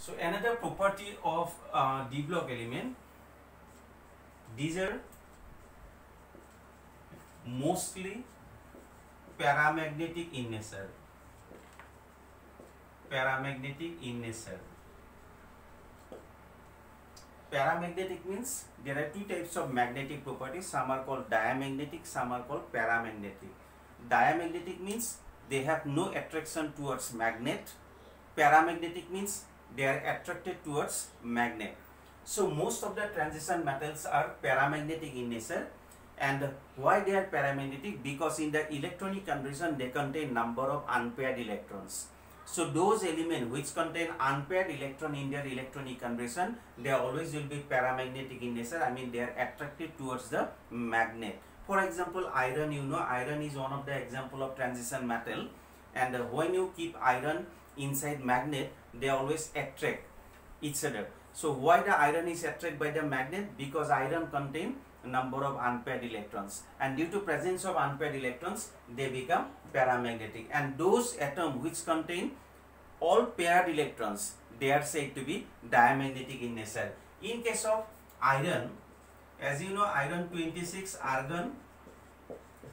So another property of d block element, these are mostly paramagnetic in nature. Paramagnetic in nature. Paramagnetic means there are two types of magnetic properties. Some are called diamagnetic, some are called paramagnetic. Diamagnetic means they have no attraction towards magnet. Paramagnetic means they are attracted towards magnet. So most of the transition metals are paramagnetic in nature. And why they are paramagnetic? Because in the electronic configuration they contain number of unpaired electrons. So those elements which contain unpaired electron in their electronic configuration, they always will be paramagnetic in nature. I mean they are attracted towards the magnet. For example, iron, you know, iron is one of the example of transition metal, and when you keep iron inside magnet, they always attract each other. So why the iron is attracted by the magnet? Because iron contain number of unpaired electrons, and due to presence of unpaired electrons they become paramagnetic. And those atoms which contain all paired electrons, they are said to be diamagnetic in nature. In case of iron, as you know, iron 26, argon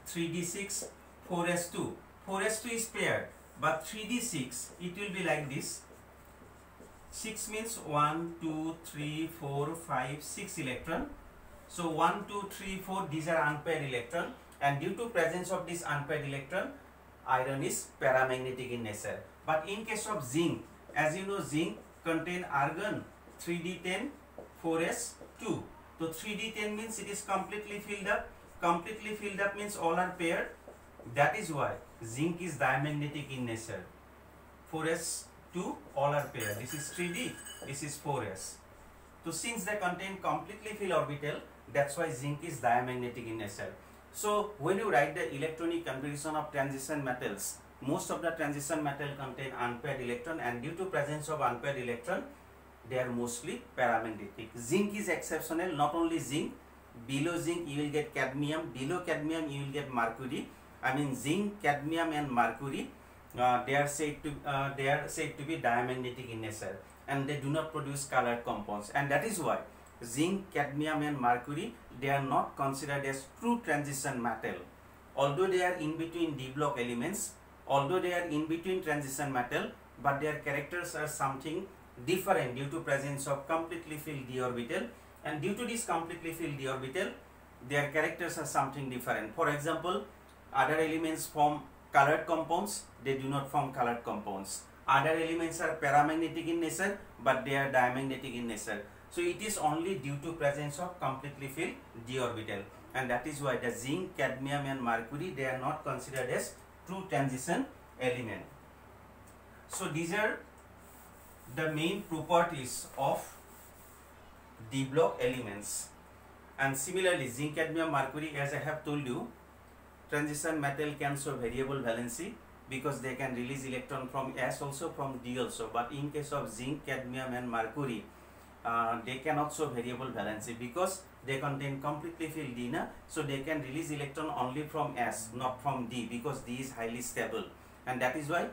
3d6, 4s2. 4s2 is paired, but 3d6 it will be like this. 6 means 1, 2, 3, 4, 5, 6 electron. So 1, 2, 3, 4, these are unpaired electron, and due to presence of this unpaired electron, iron is paramagnetic in nature. But in case of zinc, as you know, zinc contain argon 3d10, 4s2. So 3d10 means it is completely filled up. Completely filled up means all are paired. That is why zinc is diamagnetic in nature. 4s2 all are paired. This is 3d, this is 4s. So since they contain completely filled orbital, that's why zinc is diamagnetic in nature. So when you write the electronic configuration of transition metals, most of the transition metal contain unpaired electron, and due to presence of unpaired electron, they are mostly paramagnetic. Zinc is exceptional. Not only zinc, below zinc you will get cadmium, below cadmium you will get mercury. I mean zinc, cadmium and mercury, they are said to be diamagnetic in nature, and they do not produce colored compounds. And that is why zinc, cadmium and mercury, they are not considered as true transition metal. Although they are in between d block elements, although they are in between transition metal, but their characters are something different due to presence of completely filled d orbital. And due to this completely filled d orbital, their characters are something different. For example, other elements form colored compounds, they do not form colored compounds. Other elements are paramagnetic in nature, but they are diamagnetic in nature. So it is only due to presence of completely filled d orbital, and that is why the zinc, cadmium and mercury, they are not considered as true transition element. So these are the main properties of d block elements. And similarly, zinc, cadmium, mercury, as I have told you, transition metal can show variable valency because they can release electron from S also, from D also. But in case of zinc, cadmium and mercury, they cannot show variable valency because they contain completely filled D, so they can release electron only from S, not from D, because D is highly stable, and that is why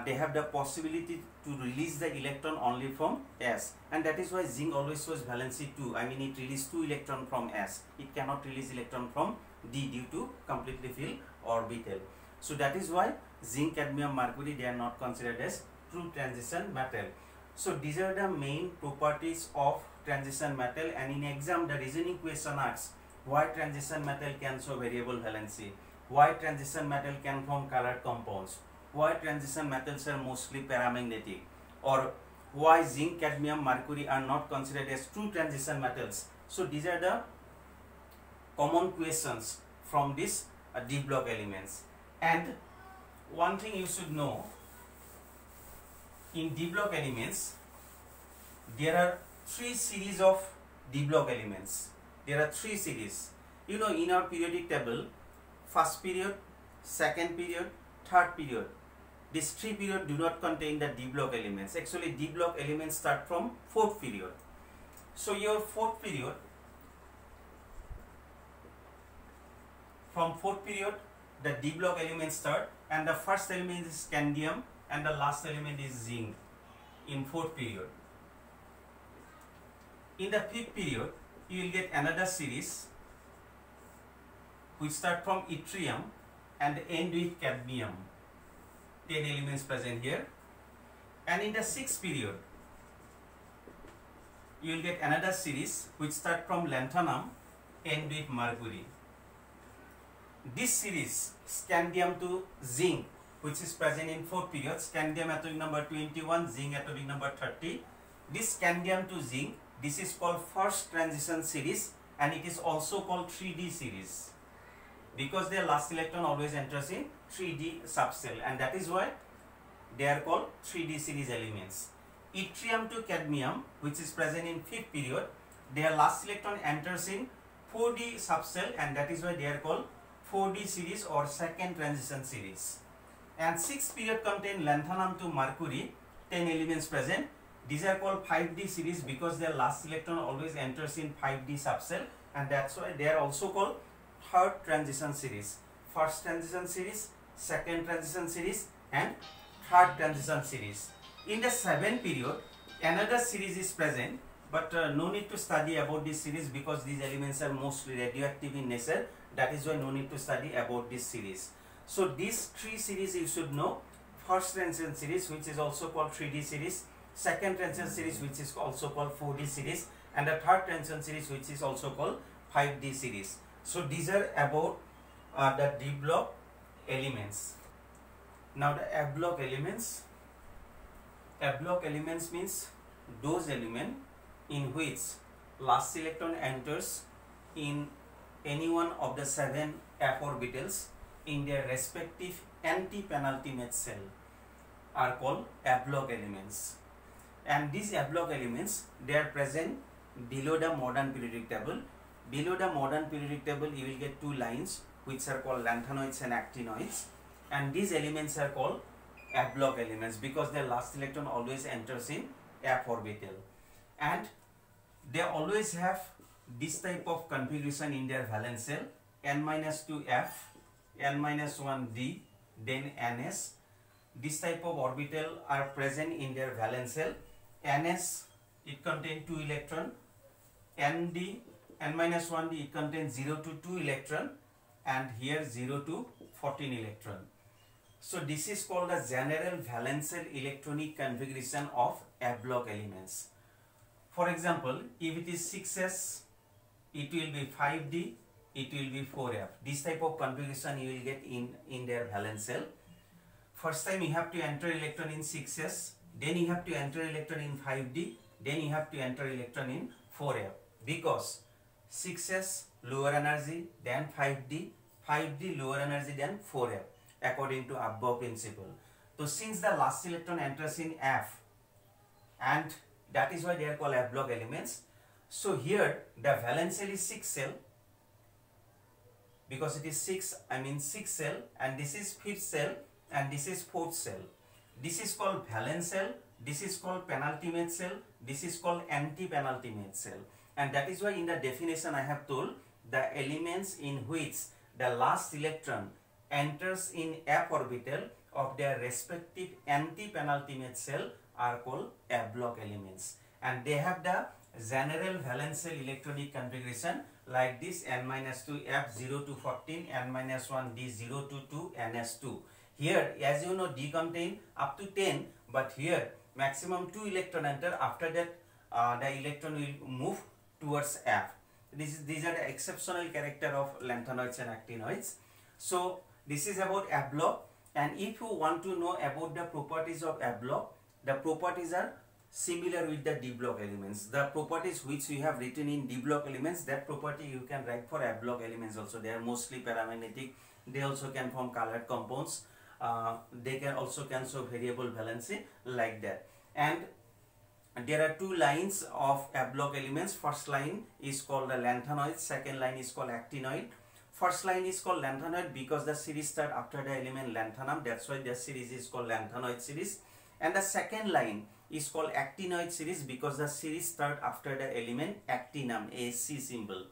they have the possibility to release the electron only from S, and that is why zinc always shows valency 2. I mean it releases 2 electron from S, it cannot release electron from D due to completely filled orbital. So that is why zinc, cadmium, mercury, they are not considered as true transition metal. So these are the main properties of transition metal, and in exam the reasoning question asks why transition metal can show variable valency, why transition metal can form colored compounds, why transition metals are mostly paramagnetic, or why zinc, cadmium, mercury are not considered as true transition metals. So these are the common questions from these d block elements. And one thing you should know, in d block elements there are 3 series of d block elements. There are 3 series. You know, in our periodic table, first period, second period, third period, these 3 periods do not contain the d block elements. Actually d block elements start from 4th period. So your 4th period, from 4th period the d block elements start, and the first element is scandium and the last element is zinc in 4th period. In the fifth period, you will get another series which start from yttrium and end with cadmium. 10 elements present here. And in the sixth period, you will get another series which start from lanthanum, end with mercury. This series, scandium to zinc, which is present in fourth period, scandium atomic number 21, zinc atomic number 30. This scandium to zinc, this is called first transition series, and it is also called 3D series, because their last electron always enters in 3D subcell, and that is why they are called 3D series elements. Yttrium to cadmium, which is present in fifth period, their last electron enters in 4D subcell, and that is why they are called 4D series or second transition series. And sixth period contain lanthanum to mercury, 10 elements present. These are called 5D series because their last electron always enters in 5D subcell, and that's why they are also called third transition series. First transition series, second transition series, and third transition series. In the seventh period, another series is present, but no need to study about this series because these elements are mostly radioactive in nature. That is why no need to study about this series. So these three series you should know: first transition series, which is also called 3D series; second transition series, which is also called 4D series; and the third transition series, which is also called 5D series. So these are about the D block elements. Now the F block elements. F block elements means those elements in which last electron enters in any one of the 7 F orbitals in their respective anti-penultimate cell are called F block elements. And these F block elements, they are present below the modern periodic table. Below the modern periodic table, you will get two lines which are called lanthanoids and actinoids, and these elements are called F block elements because their last electron always enters in F orbital, and they always have this type of configuration in their valence shell: n-2f, n-1d, then ns. This type of orbital are present in their valence shell. ns, it contains 2 electron, nd, n-1d, it contains 0 to 2 electron, and here 0 to 14 electron. So this is called the general valence shell electronic configuration of F block elements. For example, if it is 6s, it will be 5d, it will be 4f. This type of configuration you will get in their valence shell. First time you have to enter electron in 6s, then you have to enter electron in 5d, then you have to enter electron in 4f, because 6s lower energy than 5d, 5d lower energy than 4f, according to Abbaugh principle. So since the last electron enters in F, and that is why they are called F block elements. So here the valence shell is 6 cell, because it is 6 cell, and this is 5th cell, and this is 4th cell. This is called valence shell, this is called penultimate cell, this is called anti-penultimate cell. And that is why in the definition I have told the elements in which the last electron enters in F orbital of their respective anti-penultimate cell are called F block elements, and they have the general valence shell electronic configuration like this: n-2f 0 to 14, n-1d 0 to 2, ns2. Here, as you know, D contain up to 10, but here maximum 2 electron enter. After that the electron will move towards F. These are the exceptional character of lanthanoids and actinoids. So this is about F block, and if you want to know about the properties of F block, the properties are similar with the D block elements. The properties which we have written in D block elements, that property you can write for F block elements also. They are mostly paramagnetic. They also can form colored compounds. They can also show variable valency like that. And there are two lines of F block elements. First line is called the lanthanoid. Second line is called actinoid. First line is called lanthanoid because the series start after the element lanthanum. That's why the series is called lanthanoid series. And the second line is called actinoid series because the series start after the element actinum, Ag symbol.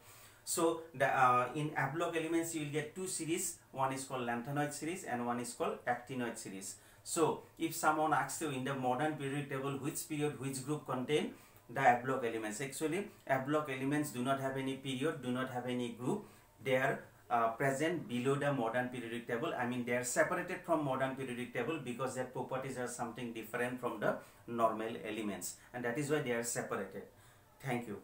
So the in F block elements you will get two series. One is called lanthanoid series and one is called actinoid series. So if someone asks you in the modern periodic table which period which group contain the F block elements. Actually, F block elements do not have any period, do not have any group. They are present below the modern periodic table. I mean, they are separated from modern periodic table because their properties are something different from the normal elements, and that is why they are separated. Thank you.